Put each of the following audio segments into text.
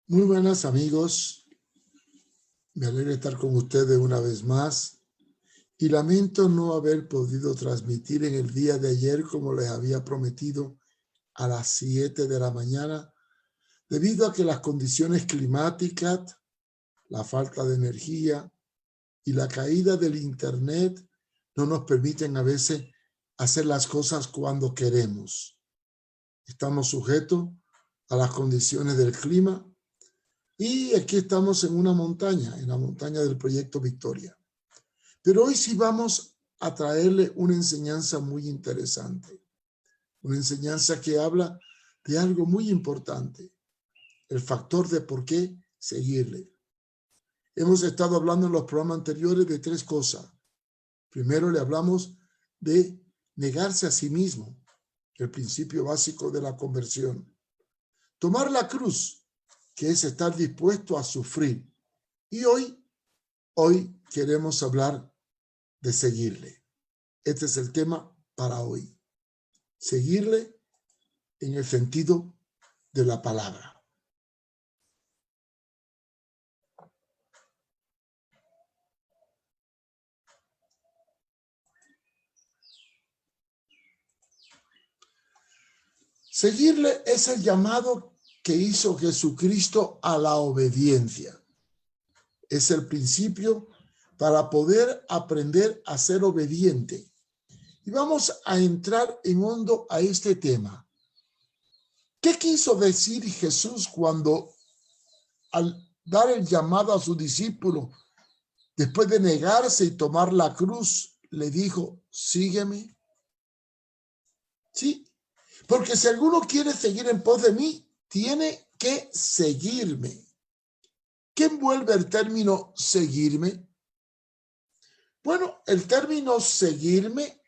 Muy buenas amigos, me alegra estar con ustedes una vez más y lamento no haber podido transmitir en el día de ayer como les había prometido a las 7 de la mañana debido a que las condiciones climáticas, la falta de energía y la caída del internet no nos permiten a veces hacer las cosas cuando queremos. Estamos sujetos a las condiciones del clima. Y aquí estamos en una montaña, en la montaña del Proyecto Victoria. Pero hoy sí vamos a traerle una enseñanza muy interesante. Una enseñanza que habla de algo muy importante. El factor de por qué seguirle. Hemos estado hablando en los programas anteriores de tres cosas. Primero le hablamos de negarse a sí mismo, el principio básico de la conversión. Tomar la cruz, que es estar dispuesto a sufrir. Y hoy queremos hablar de seguirle. Este es el tema para hoy. Seguirle en el sentido de la palabra. Seguirle es el llamado que hizo Jesucristo a la obediencia. Es el principio para poder aprender a ser obediente. Y vamos a entrar en hondo a este tema. ¿Qué quiso decir Jesús cuando al dar el llamado a su discípulo, después de negarse y tomar la cruz, le dijo, sígueme? Sí, porque si alguno quiere seguir en pos de mí, tiene que seguirme. ¿Qué envuelve el término seguirme? Bueno, el término seguirme,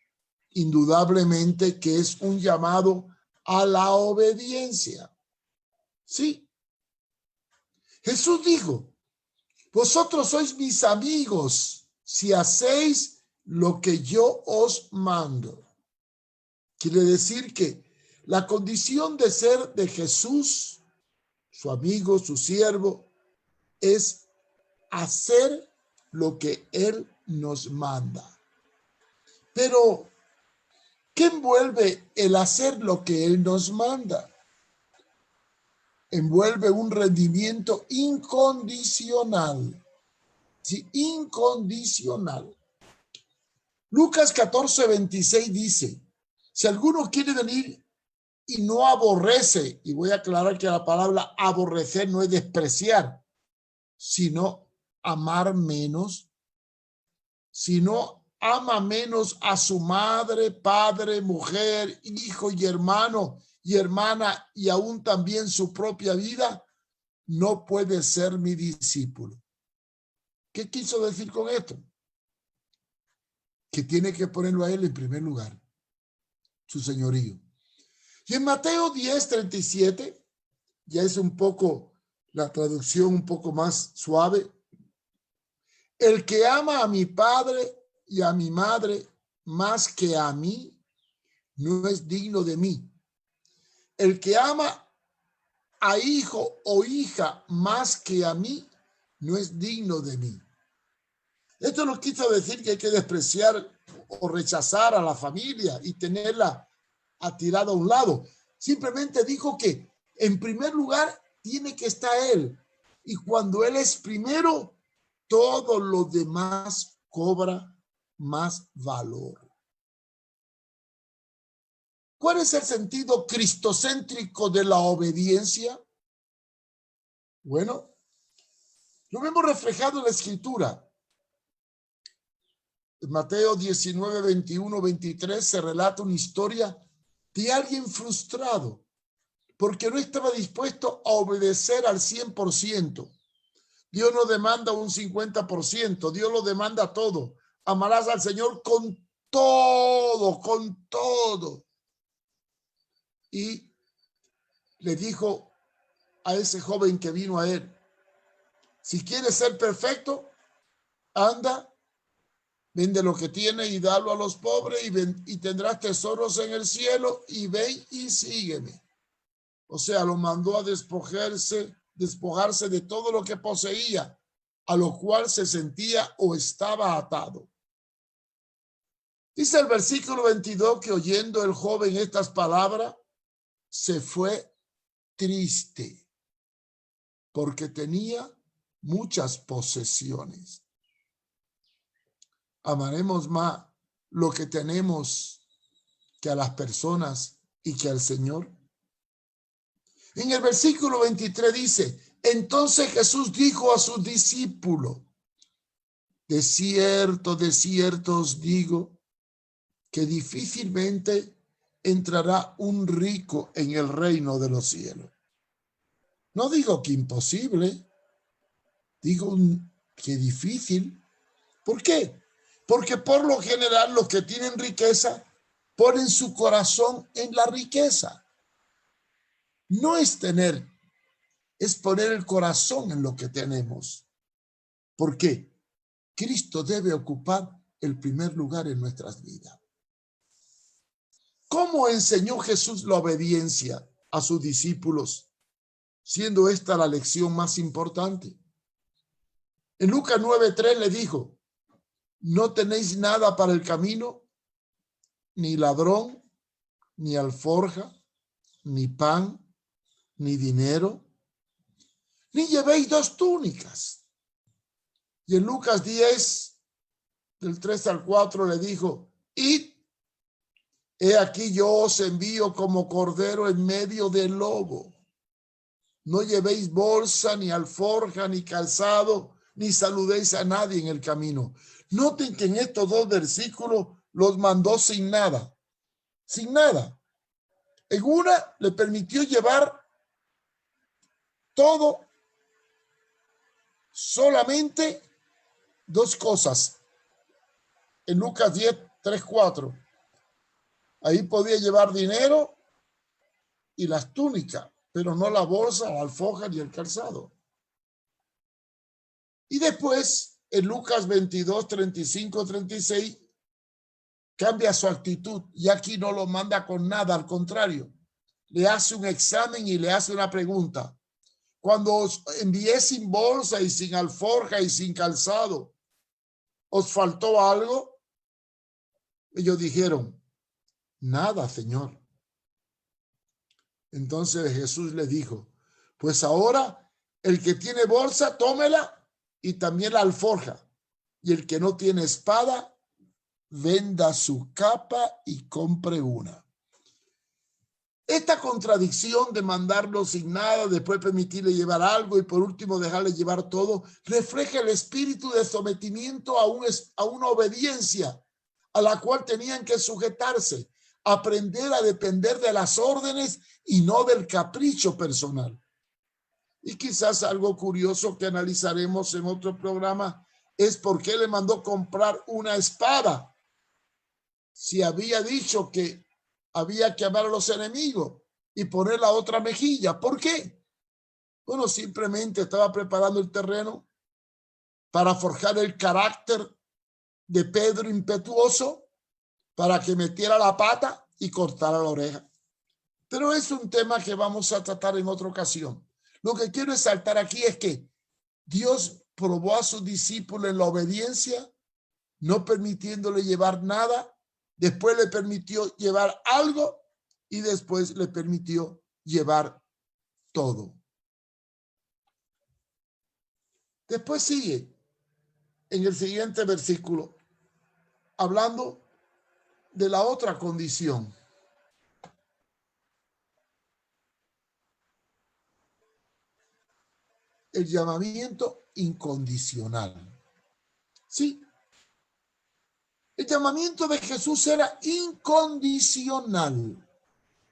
indudablemente que es un llamado a la obediencia. Sí. Jesús dijo, vosotros sois mis amigos si hacéis lo que yo os mando. Quiere decir que la condición de ser de Jesús, su amigo, su siervo, es hacer lo que Él nos manda. Pero, ¿qué envuelve el hacer lo que Él nos manda? Envuelve un rendimiento incondicional. Sí, incondicional. Lucas 14:26 dice, si alguno quiere venir y no aborrece, y voy a aclarar que la palabra aborrecer no es despreciar, sino amar menos, sino ama menos a su madre, padre, mujer, hijo y hermano y hermana y aún también su propia vida, no puede ser mi discípulo. ¿Qué quiso decir con esto? Que tiene que ponerlo a él en primer lugar, su señorío. Y en Mateo 10:37, ya es un poco la traducción un poco más suave. El que ama a mi padre y a mi madre más que a mí, no es digno de mí. El que ama a hijo o hija más que a mí, no es digno de mí. Esto no quiso decir que hay que despreciar o rechazar a la familia y tenerla tirada a un lado. Simplemente dijo que en primer lugar tiene que estar él. Y cuando él es primero, todo lo demás cobra más valor. ¿Cuál es el sentido cristocéntrico de la obediencia? Bueno, lo vemos reflejado en la Escritura. En Mateo 19, 21, 23 se relata una historia de alguien frustrado porque no estaba dispuesto a obedecer al 100%. Dios no demanda un 50%, Dios lo demanda todo. Amarás al Señor con todo, con todo. Y le dijo a ese joven que vino a él, si quieres ser perfecto, anda, vende lo que tiene y dalo a los pobres y tendrás tesoros en el cielo y ven y sígueme. O sea, lo mandó a despojarse despojarse de todo lo que poseía, a lo cual se sentía o estaba atado. Dice el versículo 22 que oyendo el joven estas palabras, se fue triste, porque tenía muchas posesiones. Amaremos más lo que tenemos que a las personas y que al Señor. En el versículo 23 dice, entonces Jesús dijo a sus discípulos, de cierto os digo, que difícilmente entrará un rico en el reino de los cielos. No digo que imposible, digo que difícil. ¿Por qué? Porque por lo general los que tienen riqueza ponen su corazón en la riqueza. No es tener, es poner el corazón en lo que tenemos. ¿Por qué? Cristo debe ocupar el primer lugar en nuestras vidas. ¿Cómo enseñó Jesús la obediencia a sus discípulos, siendo esta la lección más importante? En Lucas 9:3 le dijo, no tenéis nada para el camino, ni ladrón, ni alforja, ni pan, ni dinero, ni llevéis 2 túnicas. Y en Lucas 10, del 3 al 4 le dijo, id, he aquí yo os envío como cordero en medio del lobo. No llevéis bolsa, ni alforja, ni calzado, ni saludéis a nadie en el camino. Noten que en estos 2 versículos los mandó sin nada. Sin nada. En una le permitió llevar todo, solamente 2 cosas. En Lucas 10, 3, 4. Ahí podía llevar dinero y las túnicas, pero no la bolsa, la alforja ni el calzado. Y después, en Lucas 22, 35, 36, cambia su actitud y aquí no lo manda con nada, al contrario. Le hace un examen y le hace una pregunta. Cuando os envié sin bolsa y sin alforja y sin calzado, ¿os faltó algo? Ellos dijeron, nada, Señor. Entonces Jesús le dijo, pues ahora el que tiene bolsa, tómela y también la alforja. Y el que no tiene espada, venda su capa y compre una. Esta contradicción de mandarlo sin nada, después permitirle llevar algo y por último dejarle llevar todo, refleja el espíritu de sometimiento a una obediencia a la cual tenían que sujetarse, aprender a depender de las órdenes y no del capricho personal. Y quizás algo curioso que analizaremos en otro programa es por qué le mandó comprar una espada si había dicho que había que amar a los enemigos y poner la otra mejilla. ¿Por qué? Bueno, simplemente estaba preparando el terreno para forjar el carácter de Pedro impetuoso, para que metiera la pata y cortara la oreja. Pero es un tema que vamos a tratar en otra ocasión. Lo que quiero resaltar aquí es que Dios probó a sus discípulos en la obediencia, no permitiéndole llevar nada. Después le permitió llevar algo y después le permitió llevar todo. Después sigue en el siguiente versículo hablando de la otra condición. El llamamiento incondicional. Sí. El llamamiento de Jesús era incondicional.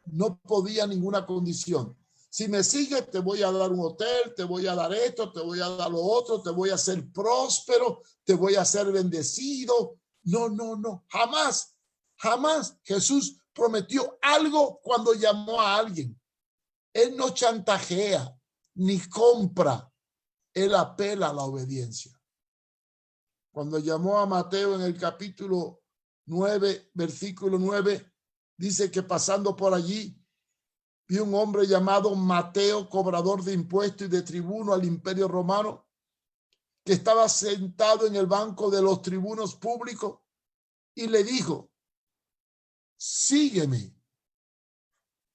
No podía ninguna condición. Si me sigues, te voy a dar un hotel, te voy a dar esto, te voy a dar lo otro, te voy a hacer próspero, te voy a hacer bendecido. No, no, no. Jamás, jamás Jesús prometió algo cuando llamó a alguien. Él no chantajea ni compra. Él apela a la obediencia. Cuando llamó a Mateo en el capítulo 9, versículo 9, dice que pasando por allí, vi un hombre llamado Mateo, cobrador de impuestos y de tribuno al Imperio Romano, que estaba sentado en el banco de los tribunos públicos y le dijo: sígueme.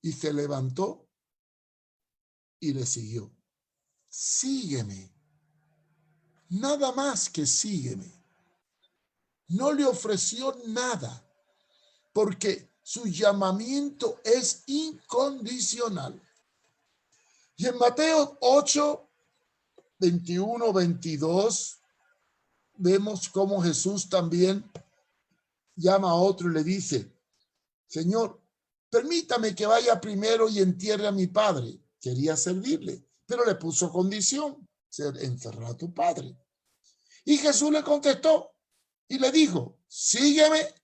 Y se levantó y le siguió. Sígueme. Nada más que sígueme. No le ofreció nada, porque su llamamiento es incondicional. Y en Mateo 8, 21, 22, vemos cómo Jesús también llama a otro y le dice: Señor, permítame que vaya primero y entierre a mi padre. Quería servirle, pero le puso condición: enterrar a tu padre. Y Jesús le contestó y le dijo: sígueme,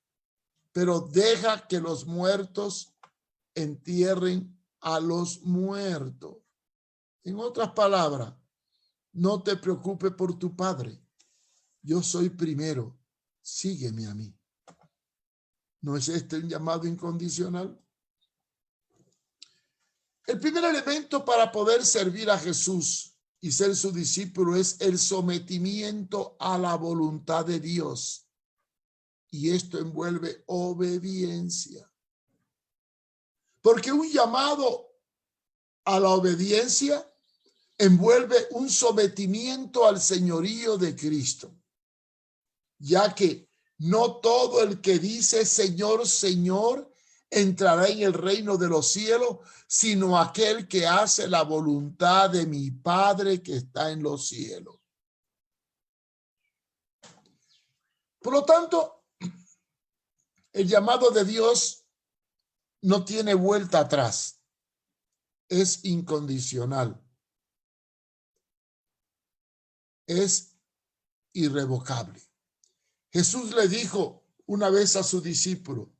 pero deja que los muertos entierren a los muertos. En otras palabras, no te preocupes por tu padre. Yo soy primero. Sígueme a mí. ¿No es este un llamado incondicional? El primer elemento para poder servir a Jesús y ser su discípulo es el sometimiento a la voluntad de Dios. Y esto envuelve obediencia. Porque un llamado a la obediencia envuelve un sometimiento al señorío de Cristo, ya que no todo el que dice Señor, Señor, entrará en el reino de los cielos, sino aquel que hace la voluntad de mi Padre que está en los cielos. Por lo tanto, el llamado de Dios no tiene vuelta atrás. Es incondicional. Es irrevocable. Jesús le dijo una vez a su discípulo: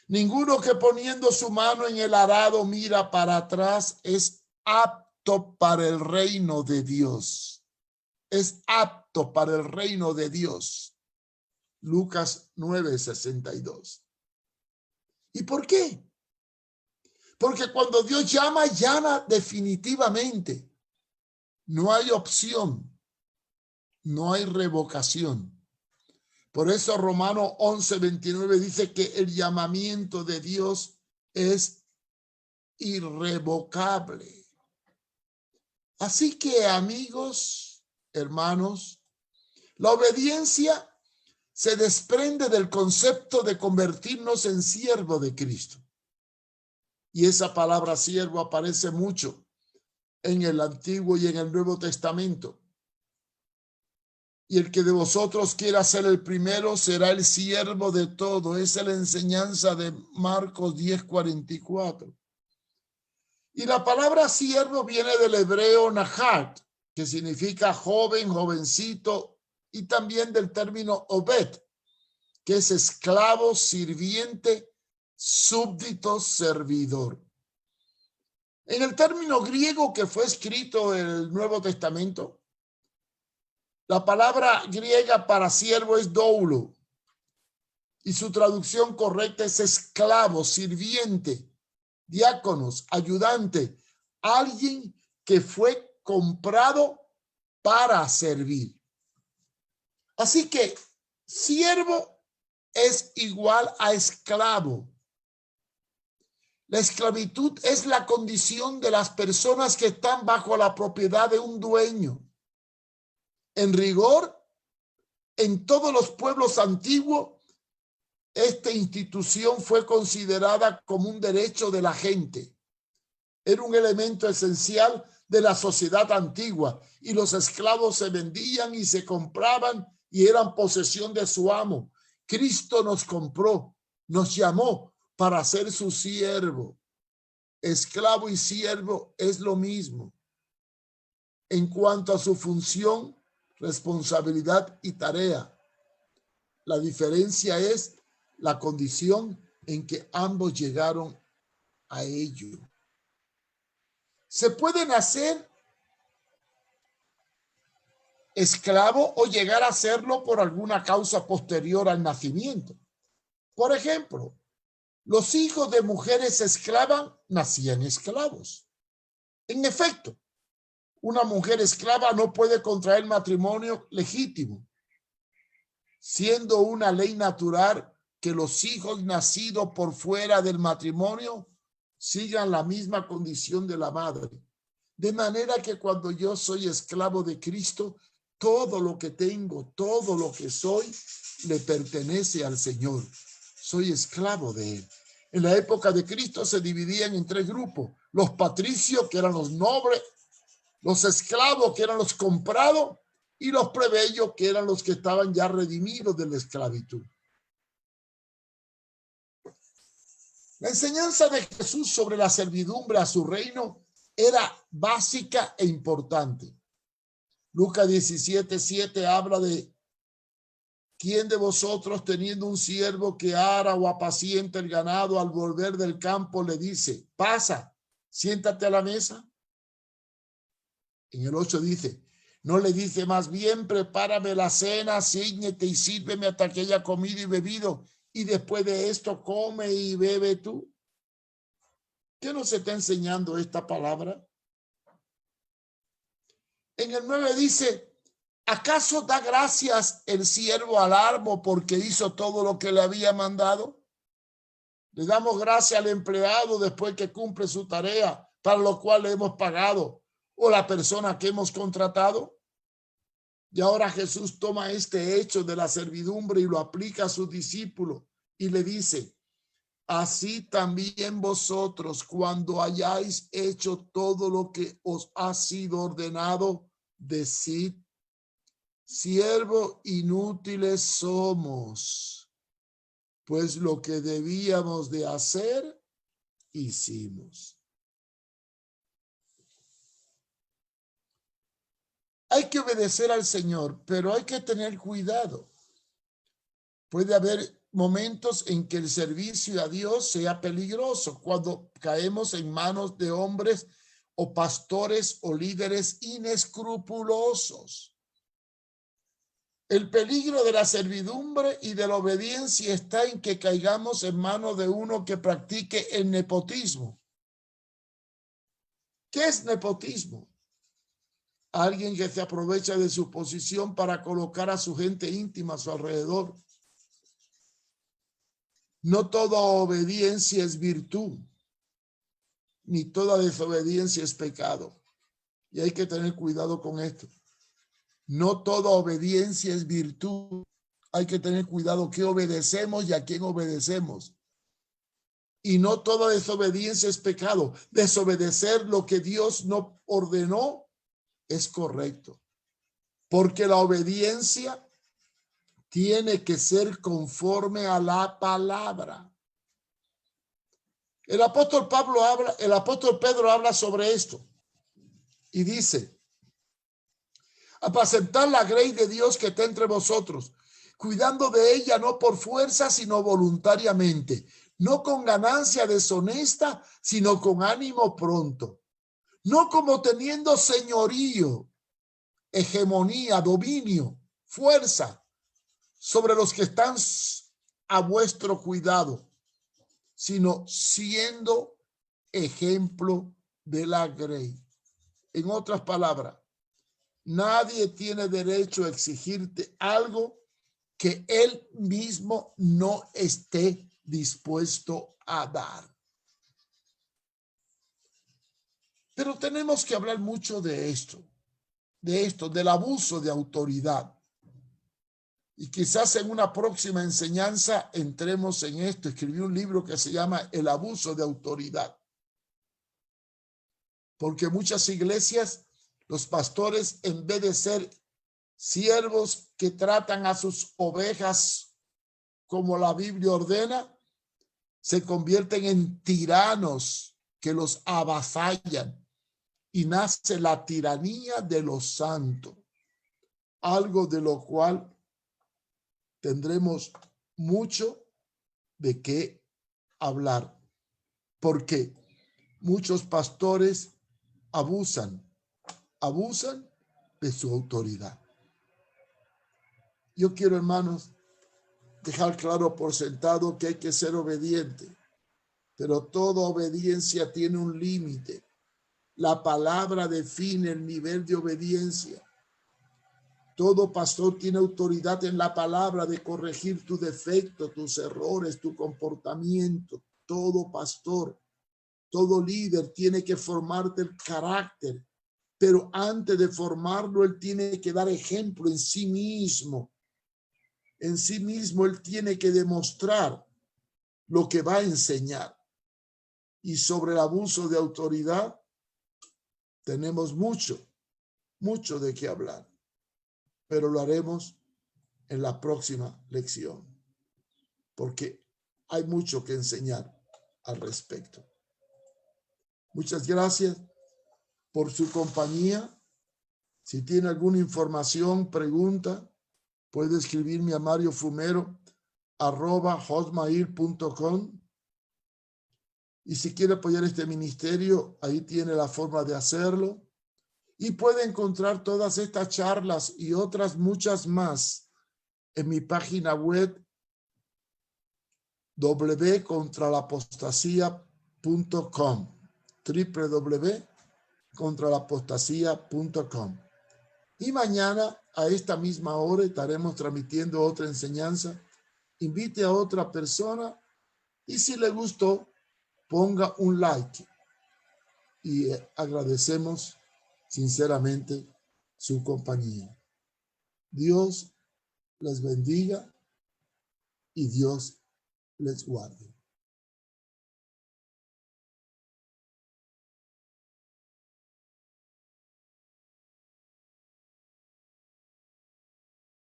ninguno que poniendo su mano en el arado mira para atrás es apto para el reino de Dios. Es apto para el reino de Dios. Lucas 9:62. ¿Y por qué? Porque cuando Dios llama, llama definitivamente. No hay opción. No hay revocación. Por eso Romanos 11:29 dice que el llamamiento de Dios es irrevocable. Así que, amigos, hermanos, la obediencia se desprende del concepto de convertirnos en siervo de Cristo. Y esa palabra siervo aparece mucho en el Antiguo y en el Nuevo Testamento. Y el que de vosotros quiera ser el primero será el siervo de todo. Esa es la enseñanza de Marcos 10:44. Y la palabra siervo viene del hebreo nahat, que significa joven, jovencito, y también del término obed, que es esclavo, sirviente, súbdito, servidor. En el término griego que fue escrito en el Nuevo Testamento, la palabra griega para siervo es doulo, y su traducción correcta es esclavo, sirviente, diáconos, ayudante, alguien que fue comprado para servir. Así que siervo es igual a esclavo. La esclavitud es la condición de las personas que están bajo la propiedad de un dueño. En rigor, en todos los pueblos antiguos, esta institución fue considerada como un derecho de la gente. Era un elemento esencial de la sociedad antigua y los esclavos se vendían y se compraban y eran posesión de su amo. Cristo nos compró, nos llamó para ser su siervo. Esclavo y siervo es lo mismo en cuanto a su función, responsabilidad y tarea. La diferencia es la condición en que ambos llegaron a ello. Se puede nacer esclavo o llegar a serlo por alguna causa posterior al nacimiento. Por ejemplo, Los hijos de mujeres esclavas nacían esclavos. En efecto, una mujer esclava no puede contraer matrimonio legítimo, siendo una ley natural que los hijos nacidos por fuera del matrimonio sigan la misma condición de la madre. De manera que cuando yo soy esclavo de Cristo, todo lo que tengo, todo lo que soy, le pertenece al Señor. Soy esclavo de Él. En la época de Cristo se dividían en tres grupos: los patricios, que eran los nobles, los esclavos, que eran los comprados, y los plebeyos, que eran los que estaban ya redimidos de la esclavitud. La enseñanza de Jesús sobre la servidumbre a su reino era básica e importante. Lucas 17:7 habla de: ¿quién de vosotros, teniendo un siervo que ara o apacienta el ganado, al volver del campo le dice, pasa, siéntate a la mesa? En el 8 dice, ¿no le dice más bien, prepárame la cena, cíñete y sírveme hasta que haya comido y bebido, y después de esto come y bebe tú? ¿Qué nos está enseñando esta palabra? En el 9 dice, ¿acaso da gracias el siervo al amo porque hizo todo lo que le había mandado? Le damos gracias al empleado después que cumple su tarea, para lo cual le hemos pagado, o la persona que hemos contratado. Y ahora Jesús toma este hecho de la servidumbre y lo aplica a sus discípulos y le dice, así también vosotros, cuando hayáis hecho todo lo que os ha sido ordenado, decid, siervos inútiles somos, pues lo que debíamos de hacer, hicimos. Hay que obedecer al Señor, pero hay que tener cuidado. Puede haber momentos en que el servicio a Dios sea peligroso, cuando caemos en manos de hombres o pastores o líderes inescrupulosos. El peligro de la servidumbre y de la obediencia está en que caigamos en manos de uno que practique el nepotismo. ¿Qué es nepotismo? Alguien que se aprovecha de su posición para colocar a su gente íntima a su alrededor. No toda obediencia es virtud, ni toda desobediencia es pecado. Y hay que tener cuidado con esto. No toda obediencia es virtud. Hay que tener cuidado qué obedecemos y a quién obedecemos. Y no toda desobediencia es pecado. Desobedecer lo que Dios no ordenó es correcto. Porque la obediencia tiene que ser conforme a la palabra. El apóstol Pedro habla sobre esto y dice, apacentar la grey de Dios que está entre vosotros, cuidando de ella no por fuerza, sino voluntariamente, no con ganancia deshonesta, sino con ánimo pronto, no como teniendo señorío, hegemonía, dominio, fuerza sobre los que están a vuestro cuidado, sino siendo ejemplo de la grey. En otras palabras, nadie tiene derecho a exigirte algo que él mismo no esté dispuesto a dar. Pero tenemos que hablar mucho de esto, del abuso de autoridad. Y quizás en una próxima enseñanza entremos en esto. Escribí un libro que se llama El abuso de autoridad. Porque muchas iglesias, los pastores, en vez de ser siervos que tratan a sus ovejas como la Biblia ordena, se convierten en tiranos que los avasallan. Y nace la tiranía de los santos. Algo de lo cual tendremos mucho de qué hablar, porque muchos pastores abusan de su autoridad. Yo quiero, hermanos, dejar claro por sentado que hay que ser obediente. pero toda obediencia tiene un límite. La palabra define el nivel de obediencia. Todo pastor tiene autoridad en la palabra de corregir tu defecto, tus errores, tu comportamiento. Todo pastor, todo líder tiene que formarte el carácter, pero antes de formarlo, él tiene que dar ejemplo en sí mismo. En sí mismo, él tiene que demostrar lo que va a enseñar. Y sobre el abuso de autoridad, tenemos mucho de qué hablar, pero lo haremos en la próxima lección, porque hay mucho que enseñar al respecto. Muchas gracias por su compañía. Si tiene alguna información, pregunta, puede escribirme a mariofumero@hotmail.com. Y si quiere apoyar este ministerio, ahí tiene la forma de hacerlo. Y puede encontrar todas estas charlas y otras muchas más en mi página web www.contralapostasia.com, www.contralapostasia.com. Y mañana a esta misma hora estaremos transmitiendo otra enseñanza. Invite a otra persona y si le gustó, ponga un like. Y agradecemos sinceramente su compañía. Dios les bendiga y Dios les guarde.